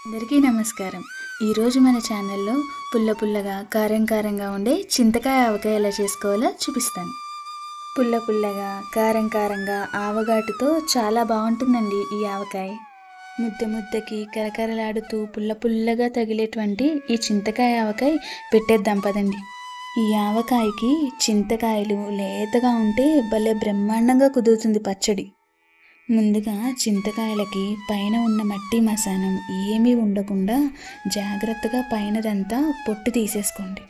అందరికీ నమస్కారం. ఈరోజు మన ఛానల్లో పుల్ల పుల్లగా కారం కారంగా ఉండే చింతకాయ ఆవకాయ ఎలా చేసుకోవాలో చూపిస్తాను. పుల్ల పుల్లగా కారం కారంగా ఆవగాటుతో చాలా బాగుంటుందండి ఈ ఆవకాయ. ముద్ద ముద్దకి కరకరలాడుతూ పుల్ల పుల్లగా తగిలేటువంటి ఈ చింతకాయ ఆవకాయ పెట్టేద్దాం పదండి. ఈ ఆవకాయకి చింతకాయలు లేతగా ఉంటే భలే బ్రహ్మాండంగా కుదురుతుంది పచ్చడి. ముందుగా చింతకాయలకి పైన ఉన్న మట్టి మసానం ఏమీ ఉండకుండా జాగ్రత్తగా పైనదంతా పొట్టు తీసేసుకోండి.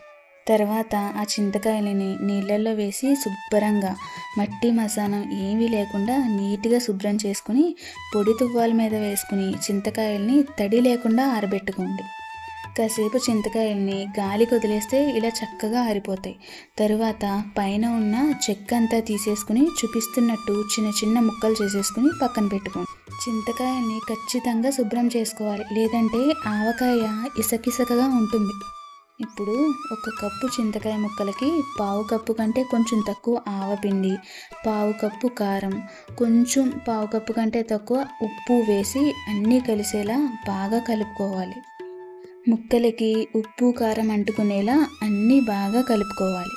తర్వాత ఆ చింతకాయలని నీళ్ళల్లో వేసి శుభ్రంగా మట్టి మసానం ఏమీ లేకుండా నీట్గా శుభ్రం చేసుకుని పొడి తువ్వాల మీద వేసుకుని చింతకాయల్ని తడి లేకుండా ఆరబెట్టుకోండి. కాసేపు చింతకాయల్ని గాలికి వదిలేస్తే ఇలా చక్కగా ఆరిపోతాయి. తరువాత పైన ఉన్న చెక్క అంతా తీసేసుకుని చూపిస్తున్నట్టు చిన్న చిన్న ముక్కలు చేసేసుకుని పక్కన పెట్టుకోండి. చింతకాయల్ని ఖచ్చితంగా శుభ్రం చేసుకోవాలి, లేదంటే ఆవకాయ ఇసకిసకగా ఉంటుంది. ఇప్పుడు ఒక కప్పు చింతకాయ ముక్కలకి పావు కప్పు కంటే కొంచెం తక్కువ ఆవపిండి, పావు కప్పు కారం, కొంచెం పావు కప్పు కంటే తక్కువ ఉప్పు వేసి అన్నీ కలిసేలా బాగా కలుపుకోవాలి. ముక్కలకి ఉప్పు కారం అంటుకునేలా అన్నీ బాగా కలుపుకోవాలి.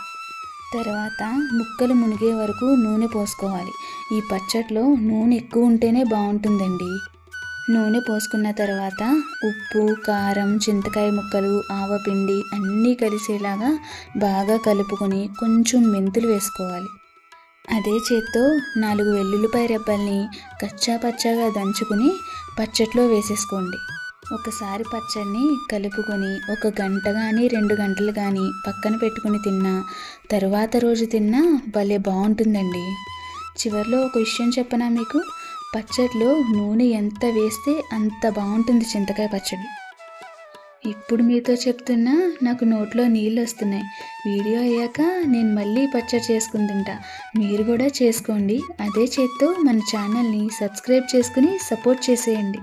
తర్వాత ముక్కలు మునిగే వరకు నూనె పోసుకోవాలి. ఈ పచ్చడిలో నూనె ఎక్కువ ఉంటేనే బాగుంటుందండి. నూనె పోసుకున్న తర్వాత ఉప్పు కారం చింతకాయ ముక్కలు ఆవపిండి అన్నీ కలిసేలాగా బాగా కలుపుకొని కొంచెం మెంతులు వేసుకోవాలి. అదే చేత్తో 4 వెల్లుల్లిపాయ రెబ్బల్ని కచ్చా పచ్చాగా దంచుకుని పచ్చడిలో వేసేసుకోండి. ఒకసారి పచ్చడిని కలుపుకొని 1 గంట కానీ 2 గంటలు కానీ పక్కన పెట్టుకుని తిన్నా తరువాత రోజు తిన్నా భలే బాగుంటుందండి. చివరిలో ఒక విషయం చెప్పనా మీకు, పచ్చడిలో నూనె ఎంత వేస్తే అంత బాగుంటుంది చింతకాయ పచ్చడి. ఇప్పుడు మీతో చెప్తున్నా నాకు నోట్లో నీళ్ళు వస్తున్నాయి. వీడియో అయ్యాక నేను మళ్ళీ పచ్చడి చేసుకుని తింటా. మీరు కూడా చేసుకోండి. అదే చేత్తో మన ఛానల్ని సబ్స్క్రైబ్ చేసుకుని సపోర్ట్ చేసేయండి.